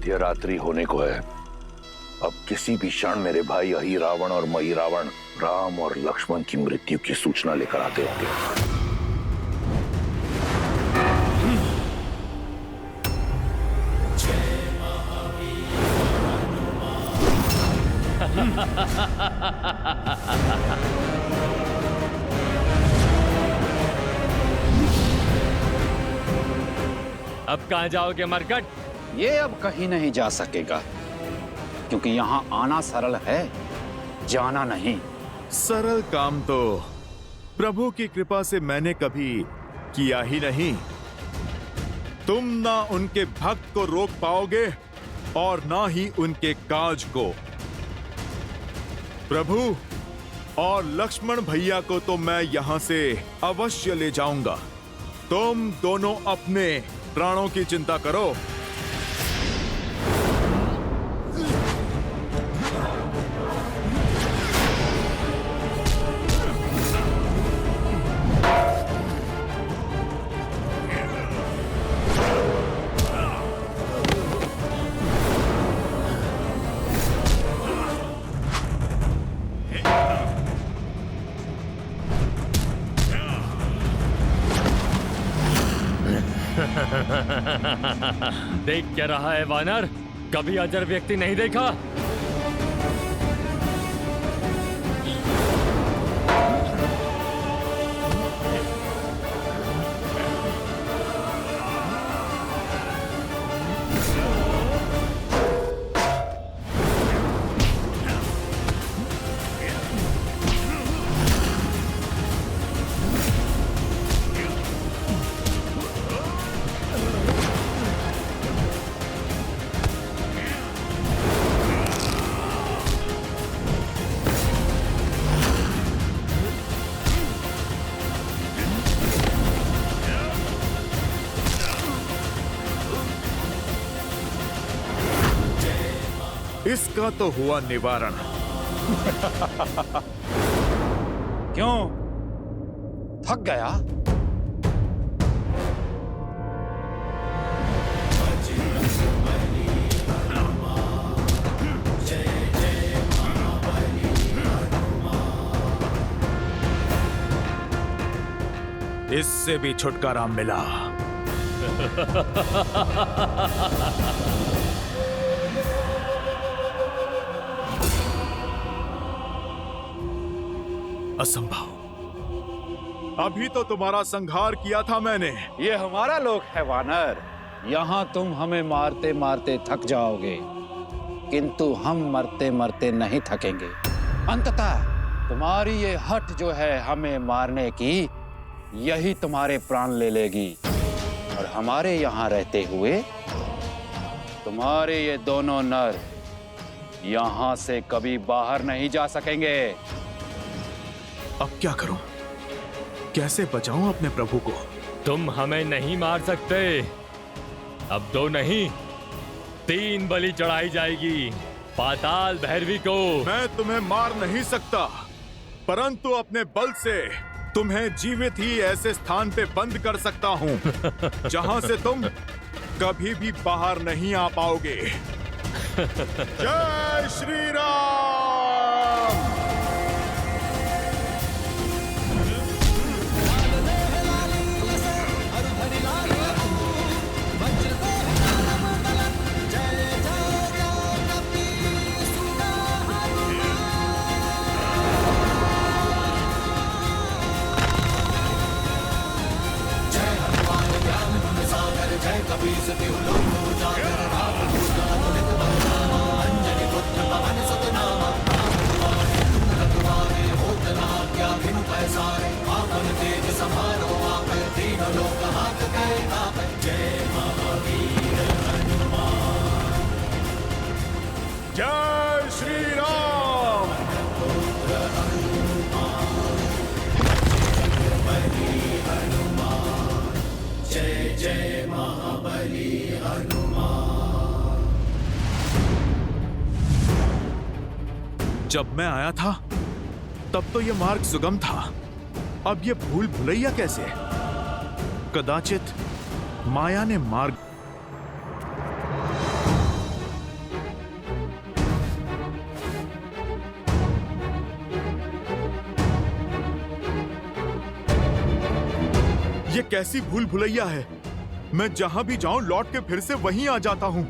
मध्य रात्रि होने को है। अब किसी भी क्षण मेरे भाई अहि रावण और मई रावण राम और लक्ष्मण की मृत्यु की सूचना लेकर आते होंगे। अब कहां जाओगे मरकट? ये अब कहीं नहीं जा सकेगा, क्योंकि यहाँ आना सरल है, जाना नहीं। सरल काम तो प्रभु की कृपा से मैंने कभी किया ही नहीं। तुम ना उनके भक्त को रोक पाओगे और ना ही उनके काज को। प्रभु और लक्ष्मण भैया को तो मैं यहां से अवश्य ले जाऊंगा। तुम दोनों अपने प्राणों की चिंता करो। देख क्या रहा है वानर? कभी अजर व्यक्ति नहीं देखा? इसका तो हुआ निवारण। क्यों, थक गया? इससे भी छुटकारा मिला। असंभव। अभी तो तुम्हारा संहार किया था मैंने। ये हमारा लोक है वानर। यहाँ तुम हमें मारते मारते थक जाओगे, किंतु हम मरते मरते नहीं थकेंगे। अंततः तुम्हारी ये हठ जो है हमें मारने की, यही तुम्हारे प्राण ले लेगी। और हमारे यहाँ रहते हुए तुम्हारे ये दोनों नर यहाँ से कभी बाहर नहीं जा सकेंगे। अब क्या करूं? कैसे बचाऊं अपने प्रभु को? तुम हमें नहीं मार सकते। अब 2 नहीं 3 बलि चढ़ाई जाएगी पाताल भैरवी को। मैं तुम्हें मार नहीं सकता, परंतु अपने बल से तुम्हें जीवित ही ऐसे स्थान पे बंद कर सकता हूं जहां से तुम कभी भी बाहर नहीं आ पाओगे। जय श्री राम। जय श्री राम। जय जय महाबली हनुमान। जब मैं आया था तब तो यह मार्ग सुगम था, अब यह भूल भुलैया कैसे? कदाचित माया ने मार्ग ये कैसी भूल भुलैया है। मैं जहां भी जाऊं लौट के फिर से वहीं आ जाता हूं।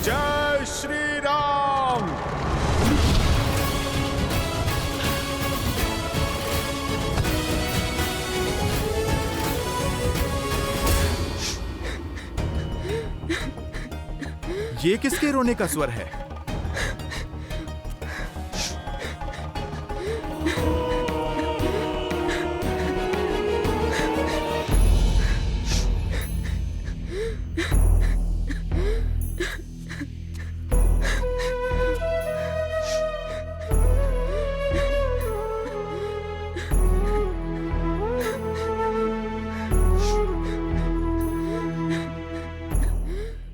जय श्री राम। ये किसके रोने का स्वर है?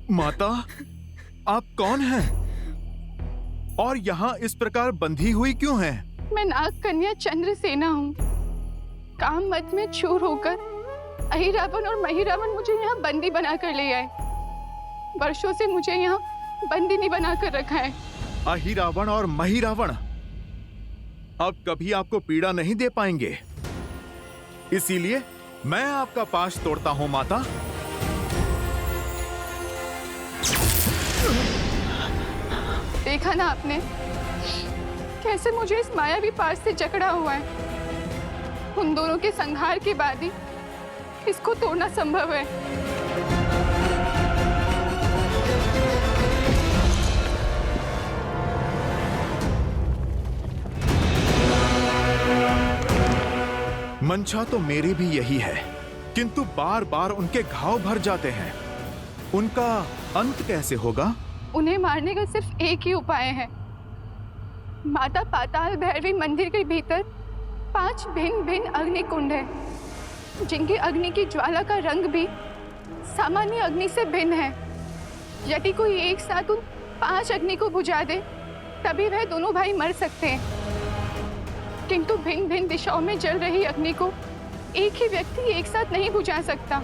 माता, आप कौन हैं? और यहाँ इस प्रकार बंधी हुई क्यों हैं? मैं नाग कन्या चंद्रसेना हूँ। काम मत में चूर होकर अहिरावण और महिरावण मुझे यहाँ बंदी बनाकर ले आए। वर्षों से मुझे यहाँ बंदिनी बनाकर रखा है। अहिरावण और महिरावण अब कभी आपको पीड़ा नहीं दे पाएंगे, इसीलिए मैं आपका पाश तोड़ता हूँ माता। देखा ना आपने कैसे मुझे इस मायावी पाश से जकड़ा हुआ है। उन दोनों के संहार के बाद ही इसको तोड़ना संभव है। मंशा तो मेरी भी यही है, किंतु बार बार उनके घाव भर जाते हैं। उनका अंत कैसे होगा? उन्हें मारने का सिर्फ एक ही उपाय है। माता पाताल भैरवी मंदिर के भीतर 5 भिन्न भिन्न अग्नि कुंड है, जिनकी अग्नि की ज्वाला का रंग भी सामान्य अग्नि से भिन्न है। यदि कोई एक साथ उन 5 अग्नि को बुझा दे तभी वह दोनों भाई मर सकते हैं, किंतु भिन्न भिन्न दिशाओं में जल रही अग्नि को एक ही व्यक्ति एक साथ नहीं बुझा सकता।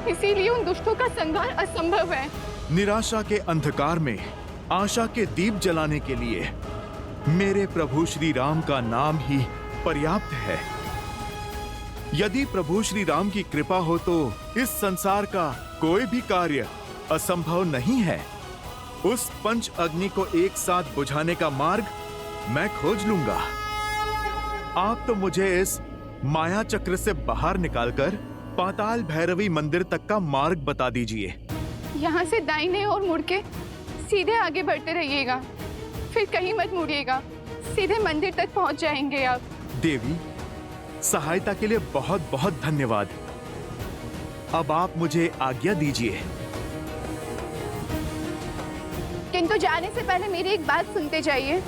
इसीलिए उन दुष्टों का संहार असंभव है। निराशा के अंधकार में आशा के दीप जलाने के लिए मेरे प्रभु श्री राम का नाम ही पर्याप्त है। यदि प्रभु श्री राम की कृपा हो तो इस संसार का कोई भी कार्य असंभव नहीं है। उस पंच अग्नि को एक साथ बुझाने का मार्ग मैं खोज लूंगा। आप तो मुझे इस माया चक्र से बाहर निकालकर पाताल भैरवी मंदिर तक का मार्ग बता दीजिए। यहाँ से दाहिने और मुड़ के सीधे आगे बढ़ते रहिएगा, फिर कहीं मत मुड़िएगा, सीधे मंदिर तक पहुँच जाएंगे आप। देवी, सहायता के लिए बहुत बहुत धन्यवाद। अब आप मुझे आज्ञा दीजिए। किंतु जाने से पहले मेरी एक बात सुनते जाइए।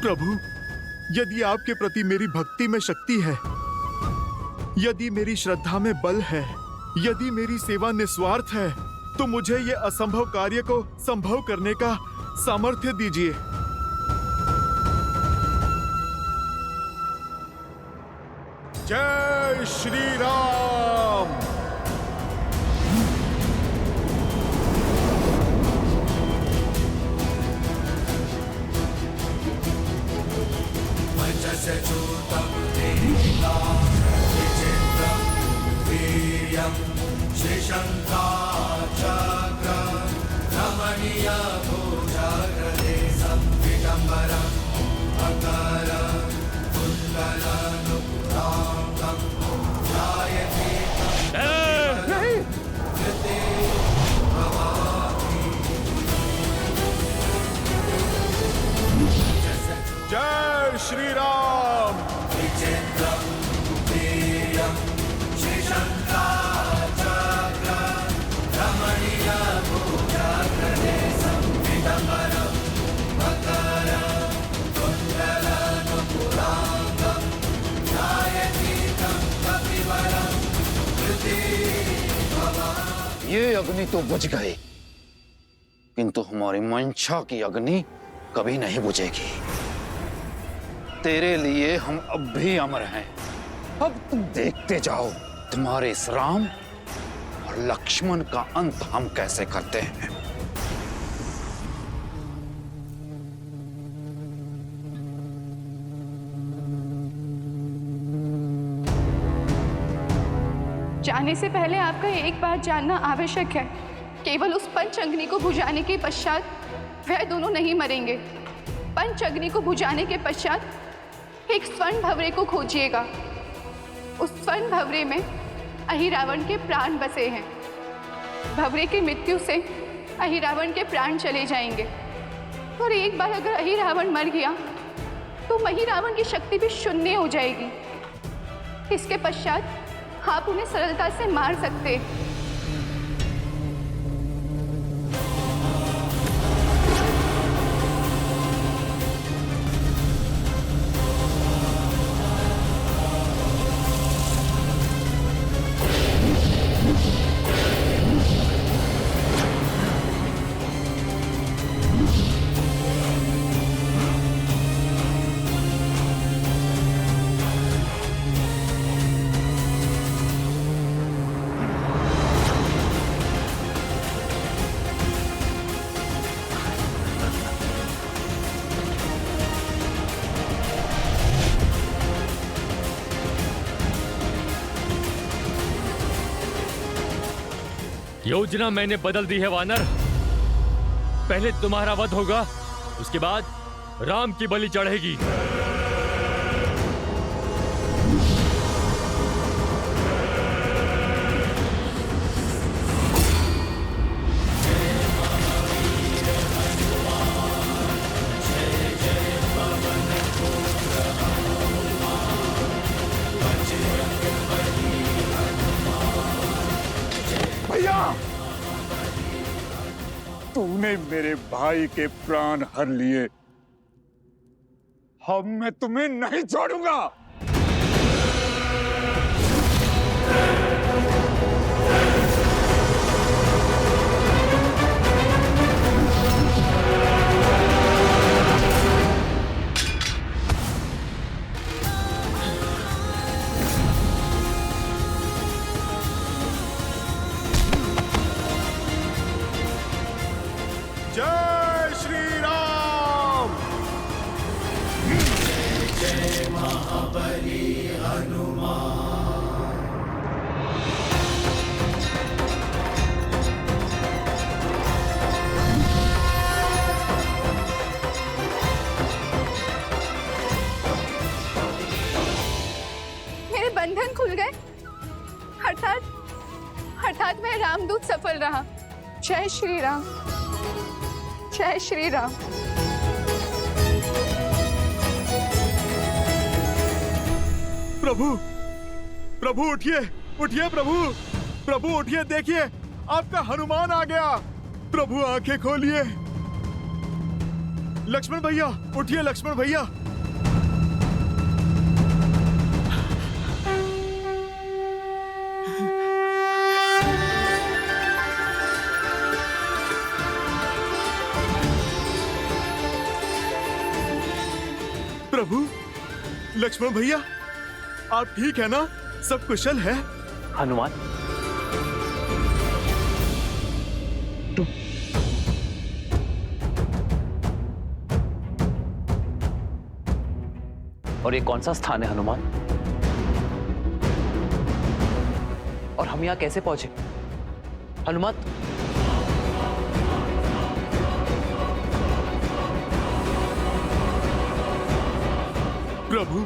प्रभु, यदि आपके प्रति मेरी भक्ति में शक्ति है, यदि मेरी श्रद्धा में बल है, यदि मेरी सेवा निस्वार्थ है, तो मुझे ये असंभव कार्य को संभव करने का सामर्थ्य दीजिए। जय श्री राम। चूतं नीलां विचित्रं वीर्यं श्रीशङ्खाचक्रं रमणीयभुजगदेशं विडम्बरं मकरं कुण्डलनुपुरां ध्यायते कृते भवामि। जय श्री राम। विचित्रं वीर्यं श्रीशङ्खाचक्रं रमणीयभुजगदेशं ये अग्नि तो बुझ गई, किंतु हमारी मंशा की अग्नि कभी नहीं बुझेगी। तेरे लिए हम अब भी अमर हैं। अब तुम देखते जाओ तुम्हारे इस राम और लक्ष्मण का अंत हम कैसे करते हैं। जाने से पहले आपका एक बात जानना आवश्यक है। केवल उस पंच अग्नि को बुझाने के पश्चात वह दोनों नहीं मरेंगे। पंच अग्नि को बुझाने के पश्चात एक स्वर्ण भंवरे को खोजिएगा। उस स्वर्ण भंवरे में अहिरावण के प्राण बसे हैं। भंवरे की मृत्यु से अहिरावण के प्राण चले जाएंगे और एक बार अगर अहिरावण मर गया तो महिरावण की शक्ति भी शून्य हो जाएगी। इसके पश्चात आप उन्हें सरलता से मार सकते। योजना मैंने बदल दी है वानर। पहले तुम्हारा वध होगा, उसके बाद राम की बलि चढ़ेगी। भैया, तूने मेरे भाई के प्राण हर लिए, अब मैं तुम्हें नहीं छोड़ूंगा। जय श्री राम। मेरे बंधन खुल गए। अर्थात मैं रामदूत सफल रहा। जय श्री राम, जय श्री राम। प्रभु, प्रभु उठिए, उठिए प्रभु, प्रभु उठिए, देखिए आपका हनुमान आ गया। प्रभु आंखें खोलिए। लक्ष्मण भैया उठिए, लक्ष्मण भैया। प्रभु, लक्ष्मण भैया, आप ठीक है ना? सब कुशल है? हनुमान, और ये कौन सा स्थान है हनुमान? और हम यहां कैसे पहुंचे हनुमान? प्रभु,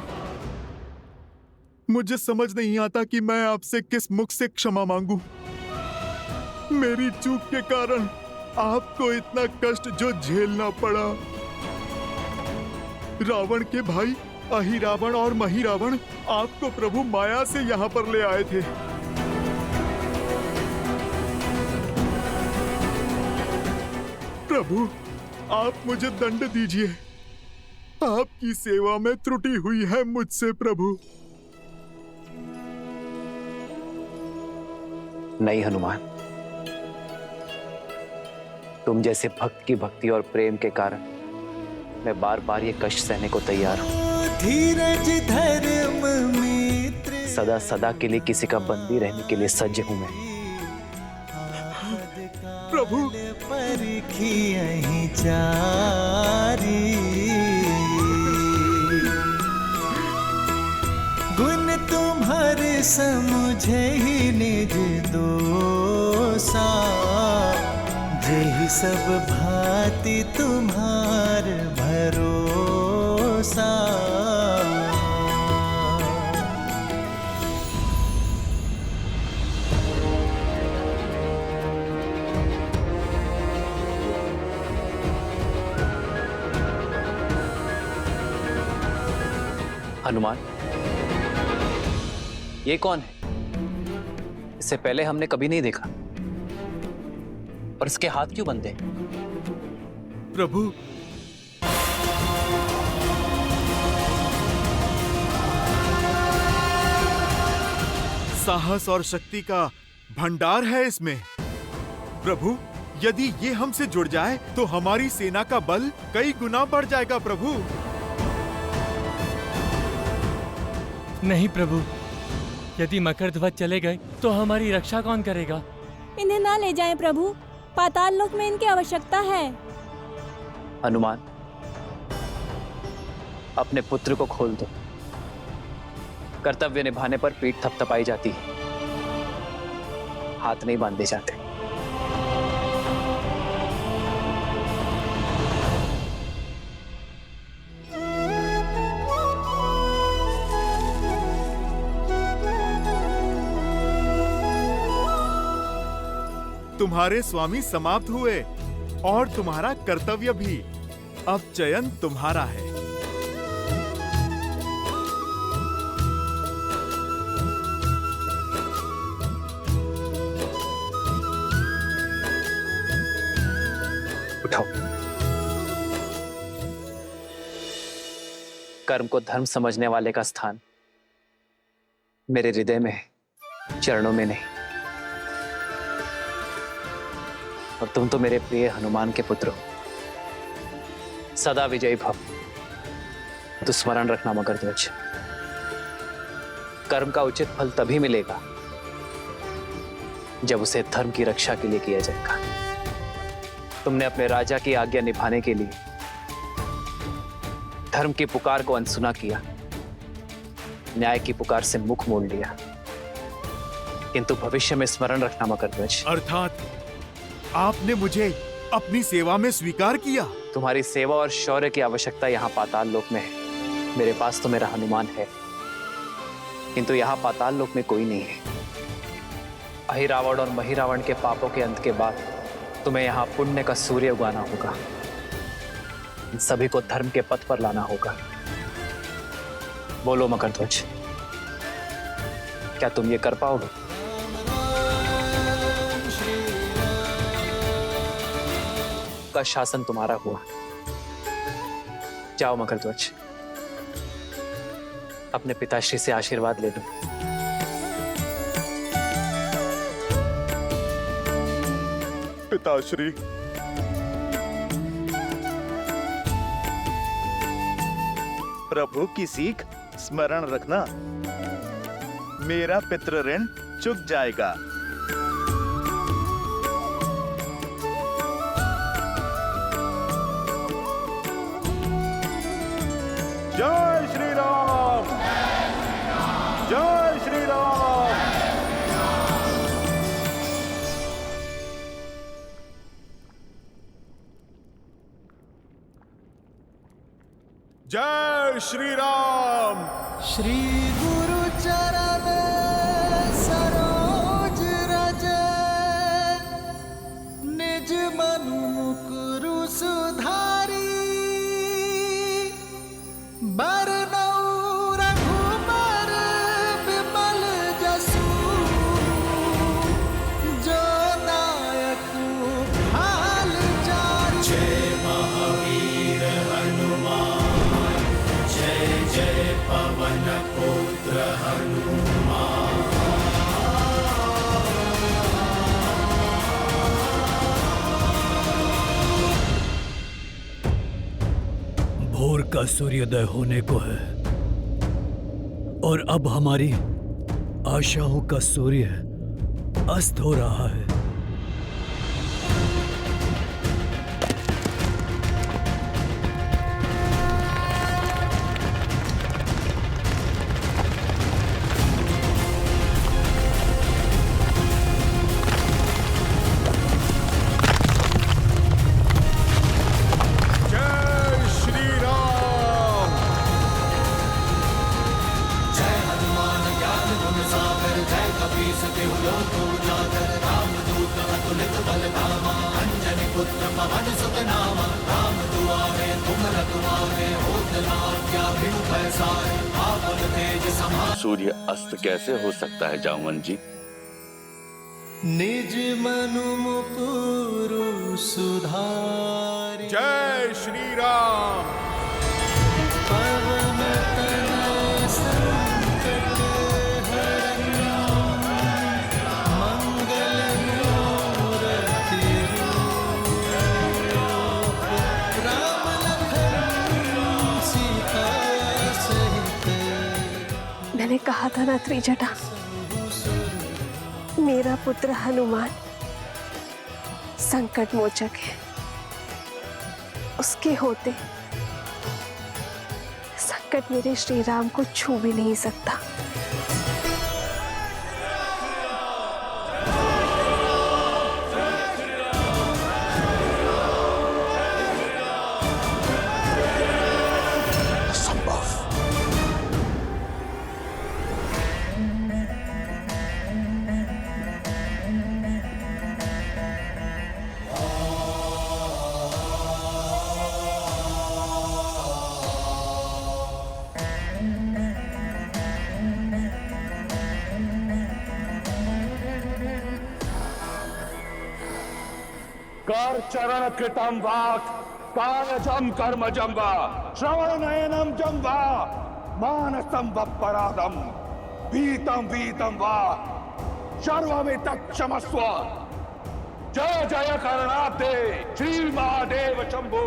मुझे समझ नहीं आता कि मैं आपसे किस मुख से क्षमा मांगू। मेरी चूक के कारण आपको इतना कष्ट जो झेलना पड़ा। रावण के भाई अहिरावण और महिरावण आपको प्रभु माया से यहाँ पर ले आए थे। प्रभु, आप मुझे दंड दीजिए। आपकी सेवा में त्रुटि हुई है मुझसे प्रभु। नहीं हनुमान, तुम जैसे भक्त की भक्ति और प्रेम के कारण मैं बार बार ये कष्ट सहने को तैयार हूँ। धीरज धर्म मित्र सदा सदा के लिए किसी का बंदी रहने के लिए सज्ज हूं मैं। प्रभु परखी यहीं चारी, गुण तुम्हारे समुझे ही निज दोसा, जेहि सब भांति तुम्हार भरोसा। हनुमान, ये कौन है? इससे पहले हमने कभी नहीं देखा। और इसके हाथ क्यों बंधे? प्रभु, साहस और शक्ति का भंडार है इसमें। प्रभु, यदि ये हमसे जुड़ जाए तो हमारी सेना का बल कई गुना बढ़ जाएगा। प्रभु नहीं प्रभु, यदि मकरध्वज चले गए तो हमारी रक्षा कौन करेगा? इन्हें ना ले जाएं प्रभु, पाताल लोक में इनकी आवश्यकता है। हनुमान, अपने पुत्र को खोल दो। कर्तव्य निभाने पर पीठ थपथपाई जाती है, हाथ नहीं बांधे जाते। तुम्हारे स्वामी समाप्त हुए और तुम्हारा कर्तव्य भी। अब चयन तुम्हारा है। उठाओ। कर्म को धर्म समझने वाले का स्थान मेरे हृदय में है, चरणों में नहीं। और तुम तो मेरे प्रिय हनुमान के पुत्र हो। सदा विजयी भव। तो स्मरण रखना मकरध्वज, कर्म का उचित फल तभी मिलेगा जब उसे धर्म की रक्षा के लिए किया जाएगा। तुमने अपने राजा की आज्ञा निभाने के लिए धर्म की पुकार को अनसुना किया, न्याय की पुकार से मुख मोड़ लिया। किंतु भविष्य में स्मरण रखना मकरध्वज, अर्थात आपने मुझे अपनी सेवा में स्वीकार किया। तुम्हारी सेवा और शौर्य की आवश्यकता यहाँ पाताल लोक में है। मेरे पास तो मेरा हनुमान है, किंतु यहाँ पाताल लोक में कोई नहीं है। अहिरावण और महिरावण के पापों के अंत के बाद तुम्हें यहाँ पुण्य का सूर्य उगाना होगा। इन सभी को धर्म के पथ पर लाना होगा। बोलो मकरध्वज, क्या तुम ये कर पाओगे? का शासन तुम्हारा हुआ। जाओ मकरध्वज, अपने पिताश्री से आशीर्वाद ले लो। पिताश्री, प्रभु की सीख स्मरण रखना, मेरा पितृ ऋण चुक जाएगा। जय श्री राम, जय श्री राम। जय श्री राम। श्री गुरु चरण सरोज रज, निज मनु मुकुरु सुधारी, बरनउँ रघुबर विमल जसु, जो दायक हाल चारि। जय महावीर हनुमान, जय जय पवन पुत्र हनुमान। का सूर्योदय होने को है और अब हमारी आशाओं का सूर्य अस्त हो रहा है। सूर्य अस्त कैसे हो सकता है जामवन जी? निज मनु मुकुरु सुधारि। जय श्री राम। पवन तनय संकट हरन् मंगल मूर्ति रूप। राम लखन सीता सहित। मैंने कहा था ना त्रिजटा, मेरा पुत्र हनुमान संकट मोचक है। उसके होते संकट मेरे श्री राम को छू भी नहीं सकता। कर चरण कृतम वाक् कायजम कर्मजम वा श्रवण नयनम जम वा मानसम वपराधम वीतम वीतम वा सर्वमेतत् क्षमस्व। जय जय करणाब्दे श्री महादेव शंभु,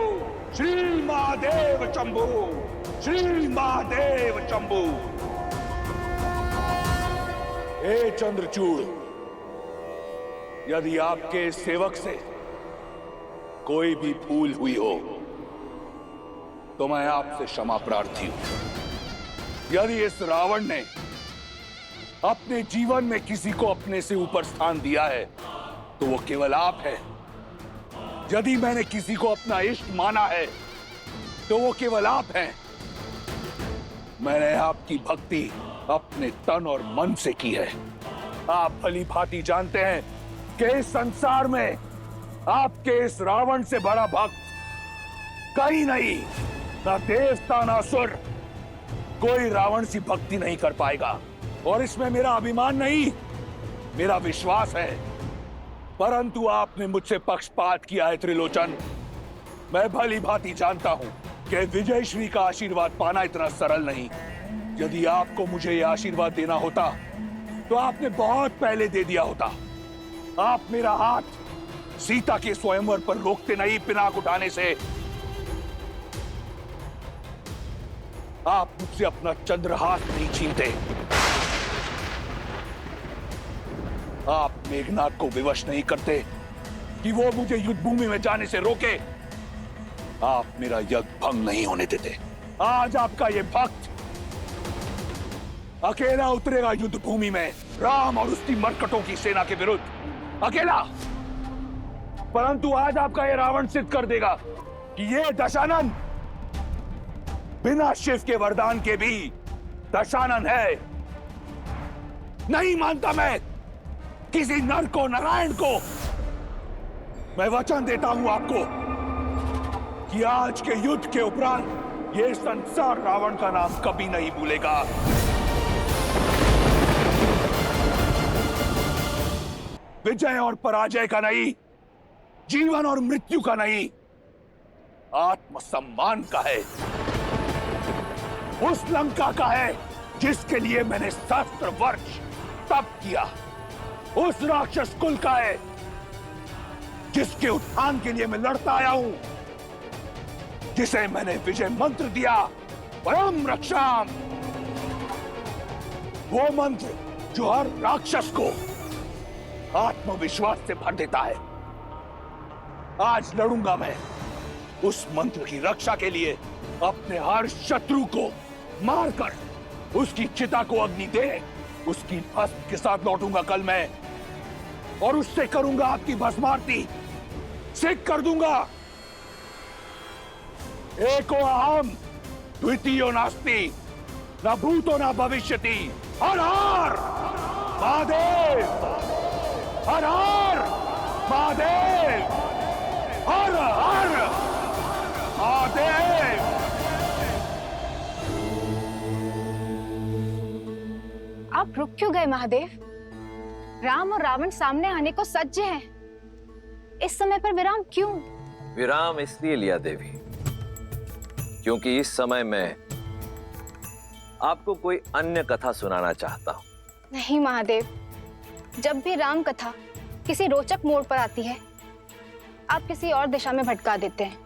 श्री महादेव शंभु, श्री महादेव शंभु। हे चंद्रचूड़, यदि आपके सेवक से कोई भी भूल हुई हो तो मैं आपसे क्षमा प्रार्थी हूं। यदि इस रावण ने अपने जीवन में किसी को अपने से ऊपर स्थान दिया है तो वो केवल आप है। यदि मैंने किसी को अपना इष्ट माना है तो वो केवल आप हैं। मैंने आपकी भक्ति अपने तन और मन से की है। आप भली भांति जानते हैं कि इस संसार में आपके इस रावण से बड़ा भक्त कहीं नहीं, ना देवता ना असुर, कोई रावण सी भक्ति नहीं कर पाएगा। और इसमें मेरा अभिमान नहीं, मेरा विश्वास है। परंतु आपने मुझसे पक्षपात किया है त्रिलोचन। मैं भली भांति जानता हूं कि विजयश्री का आशीर्वाद पाना इतना सरल नहीं। यदि आपको मुझे यह आशीर्वाद देना होता तो आपने बहुत पहले दे दिया होता। आप मेरा हाथ सीता के स्वयंवर पर रोकते नहीं, पिनाक उठाने से। आप मुझसे अपना चंद्रहास नहीं छीनते। आप मेघनाथ को विवश नहीं करते कि वो मुझे युद्ध भूमि में जाने से रोके। आप मेरा यज्ञ भंग नहीं होने देते। आज आपका ये भक्त अकेला उतरेगा युद्ध भूमि में राम और उसकी मरकटों की सेना के विरुद्ध, अकेला। परंतु आज आपका ये रावण सिद्ध कर देगा कि ये दशानन बिना शिव के वरदान के भी दशानन है। नहीं मानता मैं किसी नर को, नारायण को। मैं वचन देता हूं आपको कि आज के युद्ध के उपरांत ये संसार रावण का नाम कभी नहीं भूलेगा। विजय और पराजय का नहीं, जीवन और मृत्यु का नहीं, आत्मसम्मान का है। उस लंका का है जिसके लिए मैंने सहस्त्र वर्ष तप किया। उस राक्षस कुल का है जिसके उत्थान के लिए मैं लड़ता आया हूं। जिसे मैंने विजय मंत्र दिया, परम रक्षाम, वो मंत्र जो हर राक्षस को आत्मविश्वास से भर देता है। आज लड़ूंगा मैं उस मंत्र की रक्षा के लिए, अपने हर शत्रु को मारकर उसकी चिता को अग्नि दे उसकी भस्म के साथ लौटूंगा कल मैं, और उससे करूंगा आपकी भस्मारती, सिद्ध कर दूंगा एको अहम द्वितीयो नास्ति, न भूतो न भविष्यति। हर हर महादेव, हर हर महादेव, हर हर महादेव। आप रुक क्यों गए महादेव? राम और रावण सामने आने को सज्ज हैं। इस समय पर विराम क्यों? विराम इसलिए लिया देवी क्योंकि इस समय मैं आपको कोई अन्य कथा सुनाना चाहता हूं। नहीं महादेव, जब भी राम कथा किसी रोचक मोड़ पर आती है, आप किसी और दिशा में भटका देते हैं।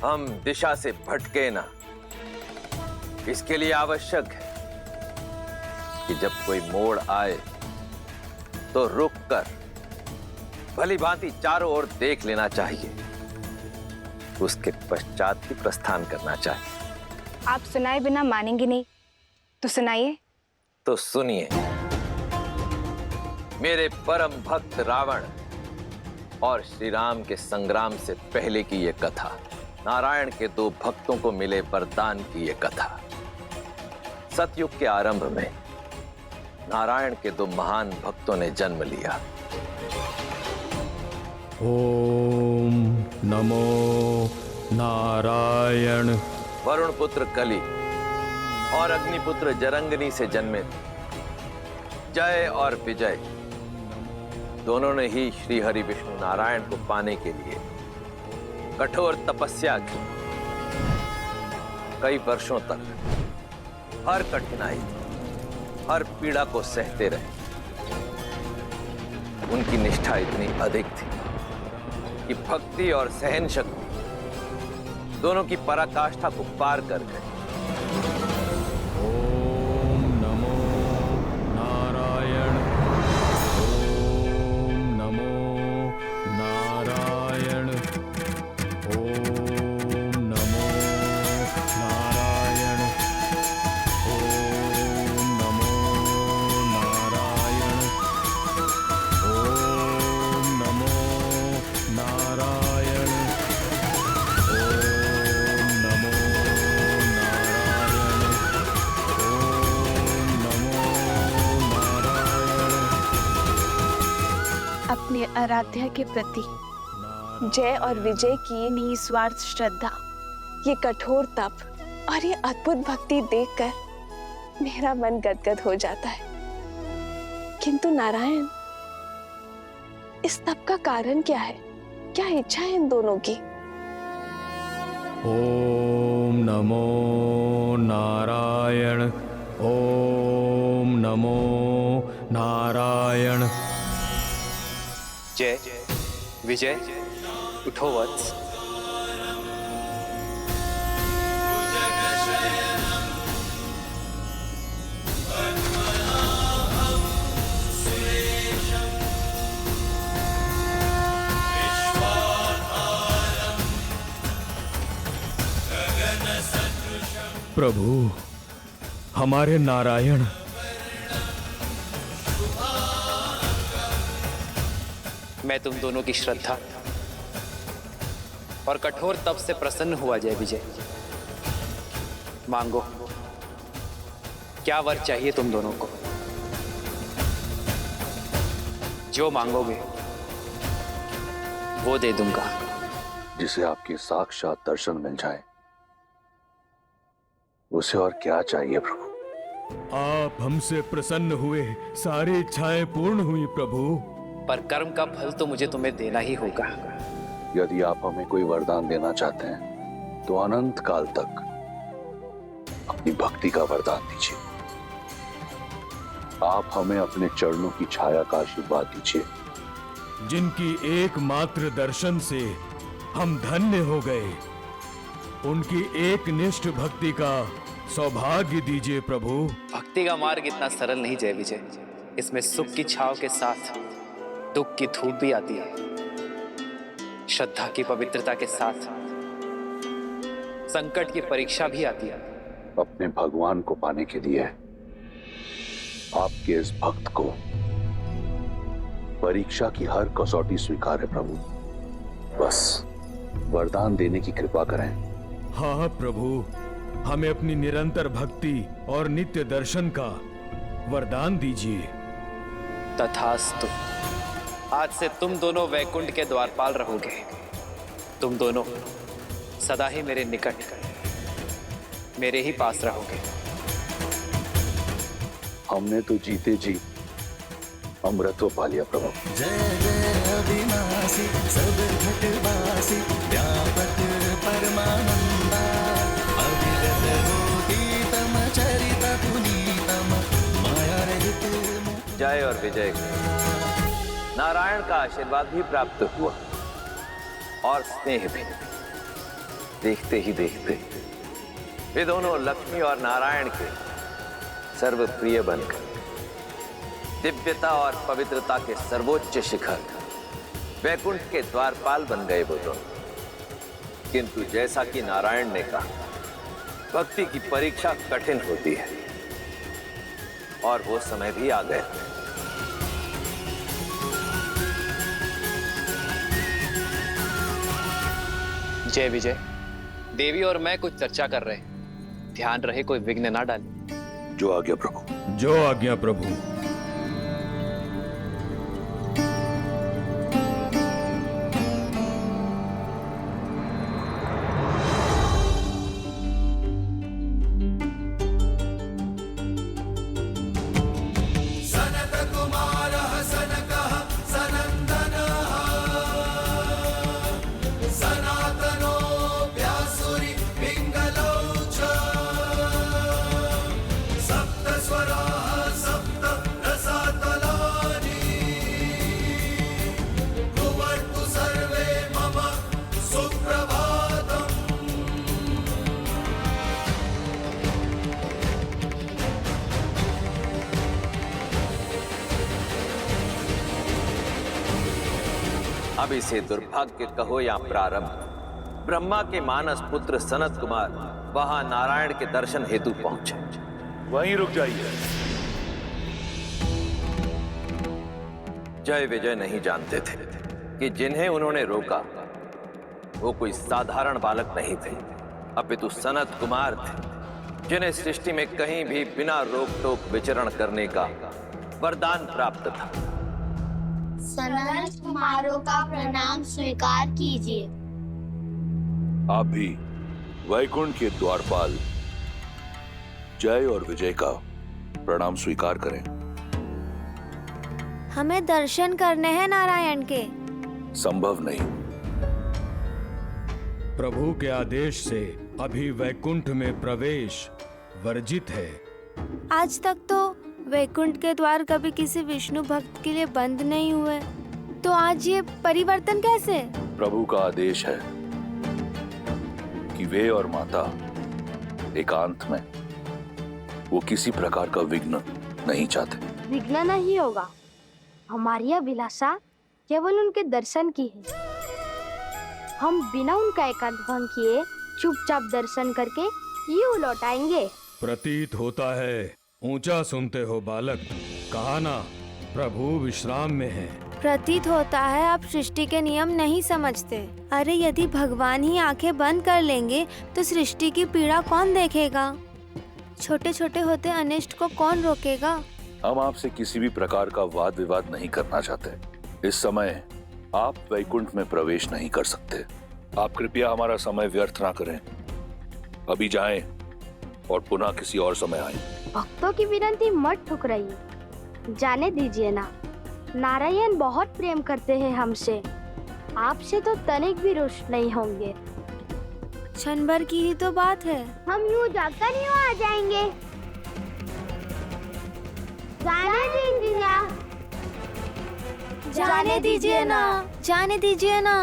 हम दिशा से भटके ना, इसके लिए आवश्यक है कि जब कोई मोड़ आए तो रुक कर भली भांति चारों ओर देख लेना चाहिए, उसके पश्चात ही प्रस्थान करना चाहिए। आप सुनाए बिना मानेंगे नहीं, तो सुनाइए। तो सुनिए, मेरे परम भक्त रावण और श्री राम के संग्राम से पहले की यह कथा, नारायण के दो भक्तों को मिले वरदान की यह कथा। सतयुग के आरंभ में नारायण के दो महान भक्तों ने जन्म लिया। ओम नमो नारायण। वरुण पुत्र कली और अग्निपुत्र जरंगनी से जन्मे जय और विजय दोनों ने ही श्री हरि विष्णु नारायण को पाने के लिए कठोर तपस्या की। कई वर्षों तक हर कठिनाई, हर पीड़ा को सहते रहे। उनकी निष्ठा इतनी अधिक थी कि भक्ति और सहन शक्ति दोनों की पराकाष्ठा को पार कर गए। ओम नमो नारायण। ओम नमो नारायण। ओम नमो नारायण। ओम नमो नारायण। ओम नमो नारायण। ओम नमो नारायण। ओम नमो नारायण। अपने आराध्या के प्रति जय और विजय की निस्वार्थ श्रद्धा, ये कठोर तप और ये अद्भुत भक्ति देखकर मेरा मन गदगद हो जाता है। किंतु नारायण, इस तप का कारण क्या है? क्या इच्छा है इन दोनों की? ओम नमो नारायण। ओम नमो नारायण। जय विजय, उठो वत्स। प्रभु, हमारे नारायण मैं तुम दोनों की श्रद्धा और कठोर तप से प्रसन्न हुआ जय विजय। मांगो, क्या वर चाहिए तुम दोनों को? जो मांगोगे वो दे दूंगा। जिसे आपके साक्षात दर्शन मिल जाए, उसे और क्या चाहिए प्रभु? आप हमसे प्रसन्न हुए, सारी इच्छाएं पूर्ण हुई प्रभु। पर कर्म का फल तो मुझे तुम्हें देना ही होगा। यदि आप हमें कोई वरदान देना चाहते हैं तो अनंत काल तक अपनी भक्ति का वरदान दीजिए। आप हमें अपने चरणों की छाया का आशीर्वाद दीजिए। जिनकी एकमात्र दर्शन से हम धन्य हो गए, उनकी एक निष्ठ भक्ति का सौभाग्य दीजिए प्रभु। भक्ति का मार्ग इतना सरल नहीं जय विजय। इसमें सुख की छाव के साथ दुख की धूप भी आती है। श्रद्धा की पवित्रता के साथ संकट की परीक्षा भी आती है। अपने भगवान को पाने के लिए आपके इस भक्त को परीक्षा की हर कसौटी स्वीकार है प्रभु। बस वरदान देने की कृपा करें। हाँ प्रभु, हमें अपनी निरंतर भक्ति और नित्य दर्शन का वरदान दीजिए। तथास्तु। आज से तुम दोनों वैकुंठ के द्वारपाल रहोगे। तुम दोनों सदा ही मेरे निकट, मेरे ही पास रहोगे। हमने तो जीते जी अमृतत्व पा लिया प्रभु। जय जय अविनाशी सब घटवासी व्यापक परमानंदा अविरत होतीतम चरित पुनीतम माया रहित। जय और विजय को नारायण का आशीर्वाद भी प्राप्त हुआ और स्नेह भी। देखते ही देखते वे दोनों लक्ष्मी और नारायण के सर्वप्रिय बनकर दिव्यता और पवित्रता के सर्वोच्च शिखर वैकुंठ के द्वारपाल बन गए वो दोनों। किंतु जैसा कि नारायण ने कहा, भक्ति की परीक्षा कठिन होती है और वो समय भी आ गया। जय विजय, देवी और मैं कुछ चर्चा कर रहे हैं। ध्यान रहे कोई विघ्न ना डाले। जो आज्ञा प्रभु। जो आज्ञा प्रभु। सनत कुमारः सनकः सनन्दनः सनातनो व्यासुरी पिङ्गलौ च सप्तस्वराः सप्त रसातलानि कुर्वन्तु सर्वे मम सुप्रभातम्। अब इसे दुर्भाग्य कहो या प्रारंभ, ब्रह्मा के मानस पुत्र सनत कुमार वहां नारायण के दर्शन हेतु पहुंचे। वहीं रुक जाइए। जय विजय नहीं जानते थे कि जिन्हें उन्होंने रोका वो कोई साधारण बालक नहीं थे, अपितु सनत कुमार थे, जिन्हें सृष्टि में कहीं भी बिना रोक टोक विचरण करने का वरदान प्राप्त था। सनत कुमारों का प्रणाम स्वीकार कीजिए। आप भी वैकुंठ के द्वारपाल जय और विजय का प्रणाम स्वीकार करें। हमें दर्शन करने हैं नारायण के। संभव नहीं। प्रभु के आदेश से अभी वैकुंठ में प्रवेश वर्जित है। आज तक तो वैकुंठ के द्वार कभी किसी विष्णु भक्त के लिए बंद नहीं हुए, तो आज ये परिवर्तन कैसे? प्रभु का आदेश है कि वे और माता एकांत में, वो किसी प्रकार का विघ्न नहीं चाहते। विघ्न नहीं होगा। हमारी अभिलाषा केवल उनके दर्शन की है। हम बिना उनका एकांत भंग किए चुपचाप दर्शन करके यूं लौट आएंगे। प्रतीत होता है ऊंचा सुनते हो बालक, कहा ना प्रभु विश्राम में है। प्रतीत होता है आप सृष्टि के नियम नहीं समझते। अरे यदि भगवान ही आंखें बंद कर लेंगे तो सृष्टि की पीड़ा कौन देखेगा? छोटे छोटे होते अनिष्ट को कौन रोकेगा? हम आपसे किसी भी प्रकार का वाद विवाद नहीं करना चाहते। इस समय आप वैकुंठ में प्रवेश नहीं कर सकते। आप कृपया हमारा समय व्यर्थ ना करें। अभी जाएं और पुनः किसी और समय आएं। भक्तों की विनती मत ठुकराइए, जाने दीजिए ना। नारायण बहुत प्रेम करते हैं हमसे। आपसे तो तनिक भी रुष्ट नहीं होंगे। क्षण भर की ही तो बात है। हम यूं जाकर यूं आ जाएंगे। जाने दीजिए ना। जाने दीजिए ना। जाने दीजिए ना।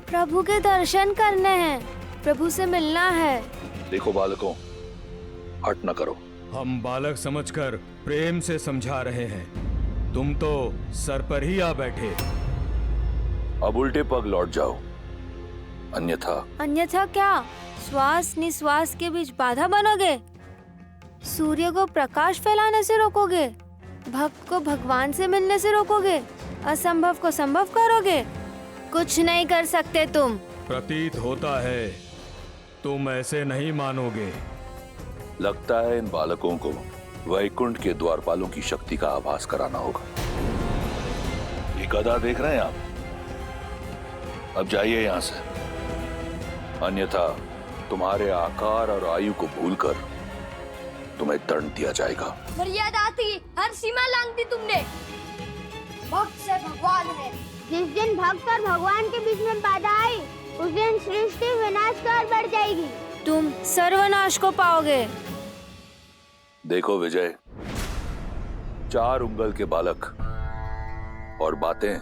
प्रभु के दर्शन करने हैं। प्रभु से मिलना है। देखो बालकों, हट न करो। हम बालक समझकर प्रेम से समझा रहे हैं, तुम तो सर पर ही आ बैठे। अब उल्टे पग लौट जाओ, अन्यथा क्या? श्वास निश्वास के बीच बाधा बनोगे? सूर्य को प्रकाश फैलाने से रोकोगे? भक्त को भगवान से मिलने से रोकोगे? असंभव को संभव करोगे? कुछ नहीं कर सकते तुम। प्रतीत होता है तुम ऐसे नहीं मानोगे। लगता है इन बालकों को वैकुंठ के द्वारपालों की शक्ति का आभास कराना होगा। ये गधा देख रहे हैं आप? अब जाइए यहां से, अन्यथा तुम्हारे आकार और आयु को भूलकर तुम्हें दंड दिया जाएगा। मर्यादा थी, हर सीमा लांघ दी तुमने। भक्त से भगवान है। जिस दिन भक्त और भगवान के बीच में बाधा आई, उस दिन सृष्टि विनाश की ओर बढ़ जाएगी। तुम सर्वनाश को पाओगे। देखो विजय, 4 उंगल के बालक और बातें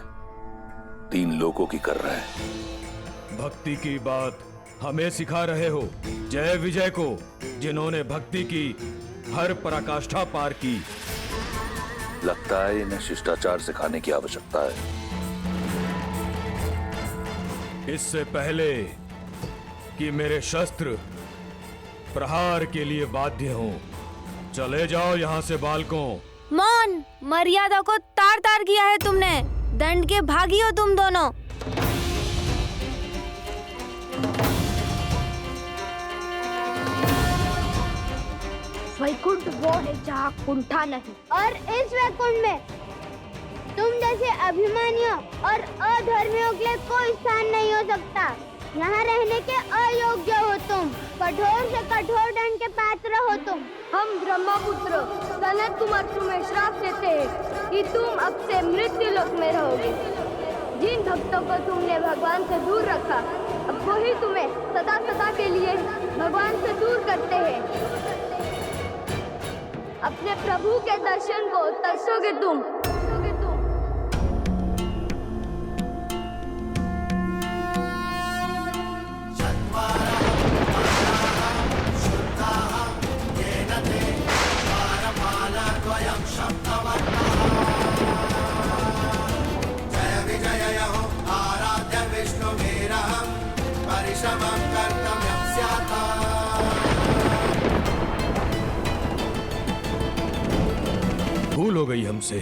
3 लोगों की कर रहे हैं। भक्ति की बात हमें सिखा रहे हो जय विजय को, जिन्होंने भक्ति की हर पराकाष्ठा पार की। लगता है इन्हें शिष्टाचार सिखाने की आवश्यकता है। इससे पहले कि मेरे शस्त्र प्रहार के लिए बाध्य हों, चले जाओ यहाँ से बालकों। मौन, मर्यादा को तार तार किया है तुमने। दंड के भागी हो तुम दोनों। वैकुंठ वो है जहाँ कुंठा नहीं, और इस वैकुंठ में तुम जैसे अभिमानियों और अधर्मियों के लिए कोई स्थान नहीं हो सकता। यहाँ रहने के अयोग्य हो तुम, कठोर से कठोर दंड के पात्र हो तुम। हम ब्रह्मपुत्र सनत कुमार तुम्हें श्राप देते हैं कि तुम अब से मृत्यु लोक में रहोगे। जिन भक्तों को तुमने भगवान से दूर रखा, अब वही तुम्हें सदा सदा के लिए भगवान से दूर करते हैं। अपने प्रभु के दर्शन को तरसोगे तुम। जय विजय हो आराध्य विष्णु वीरहं परिश्रमं कर्तव्यं स्यात्। भूल हो गई हमसे।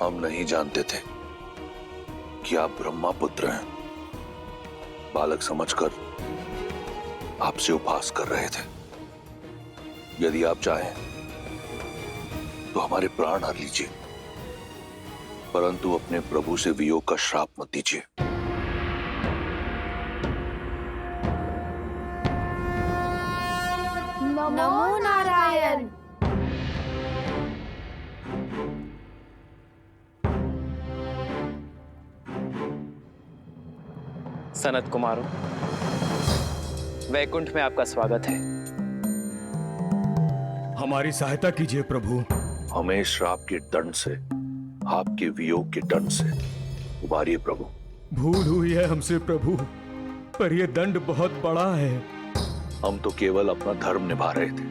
हम नहीं जानते थे कि आप ब्रह्मा पुत्र हैं। बालक समझकर आपसे उपहास कर रहे थे। यदि आप चाहें तो हमारे प्राण हर लीजिए, परंतु अपने प्रभु से वियोग का श्राप मत दीजिए। नमो नारायण। सनत कुमारों, वैकुंठ में आपका स्वागत है। हमारी सहायता कीजिए प्रभु। हमें श्राप के दंड से, आपके वियोग के दंड से उबारिए प्रभु। भूल हुई है हमसे प्रभु, पर यह दंड बहुत बड़ा है। हम तो केवल अपना धर्म निभा रहे थे,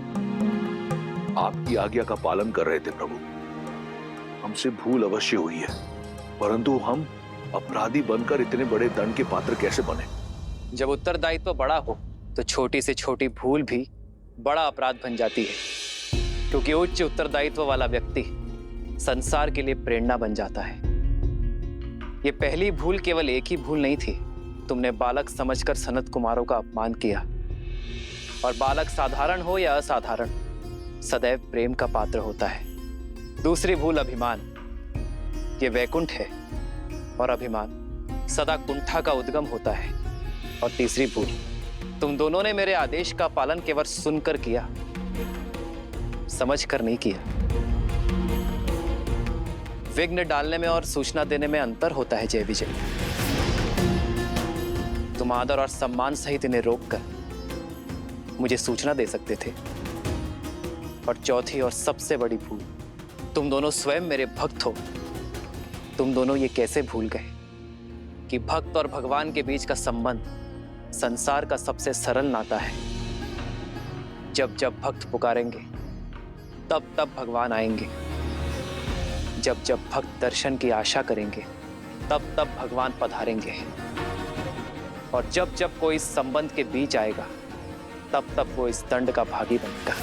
आपकी आज्ञा का पालन कर रहे थे प्रभु। हमसे भूल अवश्य हुई है, परंतु हम अपराधी बनकर इतने बड़े दंड के पात्र कैसे बने? जब उत्तरदायित्व बड़ा हो तो छोटी से छोटी भूल भी बड़ा अपराध बन जाती है, क्योंकि उच्च उत्तरदायित्व वाला व्यक्ति संसार के लिए प्रेरणा बन जाता है। ये पहली भूल केवल एक ही भूल नहीं थी, तुमने बालक समझकर सनत कुमारों का अपमान किया। और बालक साधारण हो या असाधारण, सदैव प्रेम का पात्र होता है। दूसरी भूल अभिमान। ये वैकुंठ है और अभिमान सदा कुंठा का उद्गम होता है। और तीसरी भूल, तुम दोनों ने मेरे आदेश का पालन केवल सुनकर किया, समझकर नहीं किया। विघ्न डालने में और सूचना देने में अंतर होता है जय विजय। तुम आदर और सम्मान सहित इन्हें रोककर मुझे सूचना दे सकते थे। और चौथी और सबसे बड़ी भूल, तुम दोनों स्वयं मेरे भक्त हो। तुम दोनों ये कैसे भूल गए कि भक्त और भगवान के बीच का संबंध संसार का सबसे सरल नाता है। जब जब भक्त पुकारेंगे तब तब भगवान आएंगे। जब जब भक्त दर्शन की आशा करेंगे तब तब भगवान पधारेंगे। और जब जब कोई इस संबंध के बीच आएगा तब तब वो इस दंड का भागी बनेगा।